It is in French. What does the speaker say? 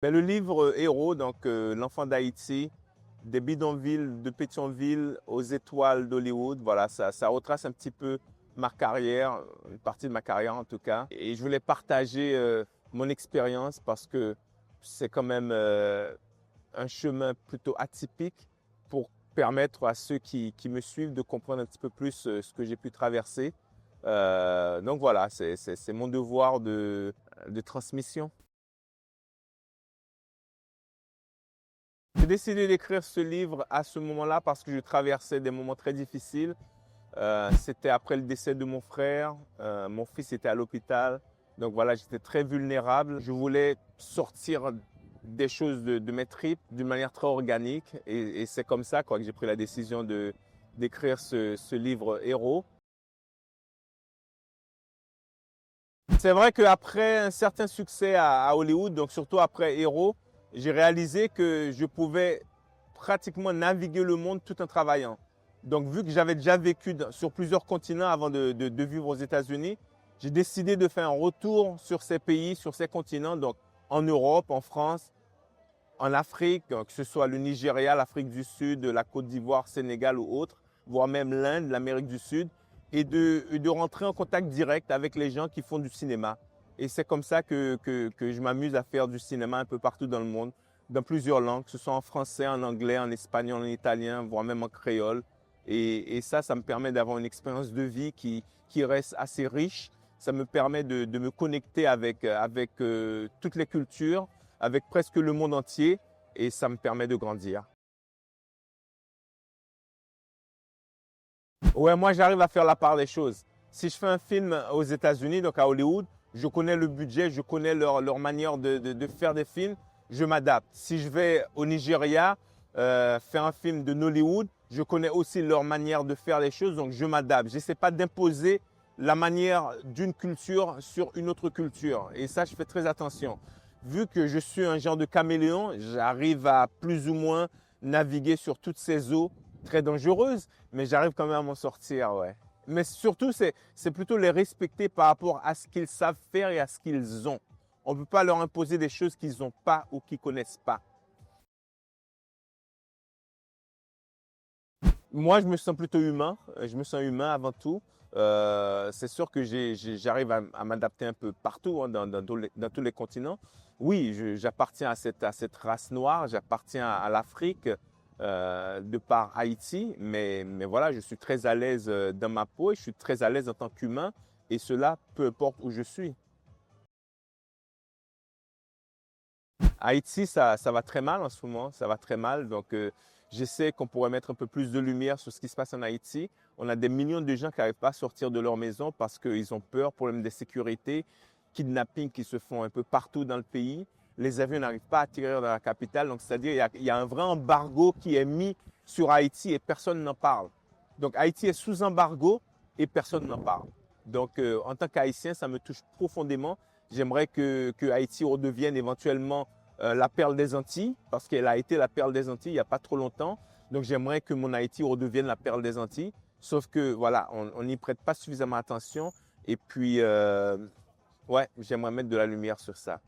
Ben, le livre Héros, donc l'enfant d'Haïti, des bidonvilles de Pétionville aux étoiles d'Hollywood, voilà, ça retrace un petit peu ma carrière, une partie de ma carrière en tout cas. Et je voulais partager mon expérience parce que c'est quand même un chemin plutôt atypique pour permettre à ceux qui me suivent de comprendre un petit peu plus ce que j'ai pu traverser. Donc voilà, c'est mon devoir de transmission. J'ai décidé d'écrire ce livre à ce moment-là parce que je traversais des moments très difficiles. C'était après le décès de mon frère. Mon fils était à l'hôpital. Donc voilà, j'étais très vulnérable. Je voulais sortir des choses de mes tripes d'une manière très organique. Et c'est comme ça quoi, que j'ai pris la décision d'écrire ce livre Héros. C'est vrai qu'après un certain succès à Hollywood, donc surtout après Héros, j'ai réalisé que je pouvais pratiquement naviguer le monde tout en travaillant. Donc vu que j'avais déjà vécu sur plusieurs continents avant de vivre aux États-Unis, j'ai décidé de faire un retour sur ces pays, sur ces continents, donc en Europe, en France, en Afrique, que ce soit le Nigeria, l'Afrique du Sud, la Côte d'Ivoire, Sénégal ou autre, voire même l'Inde, l'Amérique du Sud, et de rentrer en contact direct avec les gens qui font du cinéma. Et c'est comme ça que je m'amuse à faire du cinéma un peu partout dans le monde, dans plusieurs langues, que ce soit en français, en anglais, en espagnol, en italien, voire même en créole. Et ça me permet d'avoir une expérience de vie qui reste assez riche. Ça me permet de me connecter avec toutes les cultures, avec presque le monde entier, et ça me permet de grandir. Ouais, moi j'arrive à faire la part des choses. Si je fais un film aux États-Unis, donc à Hollywood, je connais le budget, je connais leur manière de faire des films, je m'adapte. Si je vais au Nigeria faire un film de Nollywood, je connais aussi leur manière de faire les choses, donc je m'adapte. Je n'essaie pas d'imposer la manière d'une culture sur une autre culture. Et ça, je fais très attention. Vu que je suis un genre de caméléon, j'arrive à plus ou moins naviguer sur toutes ces eaux très dangereuses, mais j'arrive quand même à m'en sortir, ouais. Mais surtout, c'est plutôt les respecter par rapport à ce qu'ils savent faire et à ce qu'ils ont. On ne peut pas leur imposer des choses qu'ils n'ont pas ou qu'ils ne connaissent pas. Moi, je me sens plutôt humain. Je me sens humain avant tout. C'est sûr que j'arrive à m'adapter un peu partout, hein, dans tous les continents. Oui, j'appartiens à cette race noire, j'appartiens à l'Afrique de par Haïti, mais voilà, je suis très à l'aise dans ma peau et je suis très à l'aise en tant qu'humain, et cela peu importe où je suis. Haïti, ça va très mal en ce moment, ça va très mal. Donc, j'essaie qu'on pourrait mettre un peu plus de lumière sur ce qui se passe en Haïti. On a des millions de gens qui n'arrivent pas à sortir de leur maison parce qu'ils ont peur, problème de sécurité, kidnapping qui se font un peu partout dans le pays. Les avions n'arrivent pas à atterrir dans la capitale. Donc, c'est-à-dire qu'il y a un vrai embargo qui est mis sur Haïti et personne n'en parle. Donc, Haïti est sous embargo et personne n'en parle. Donc, en tant qu'Haïtien, ça me touche profondément. J'aimerais que Haïti redevienne éventuellement la perle des Antilles, parce qu'elle a été la perle des Antilles il n'y a pas trop longtemps. Donc j'aimerais que mon Haïti redevienne la perle des Antilles. Sauf que voilà, on n'y prête pas suffisamment attention. Et puis, ouais, j'aimerais mettre de la lumière sur ça.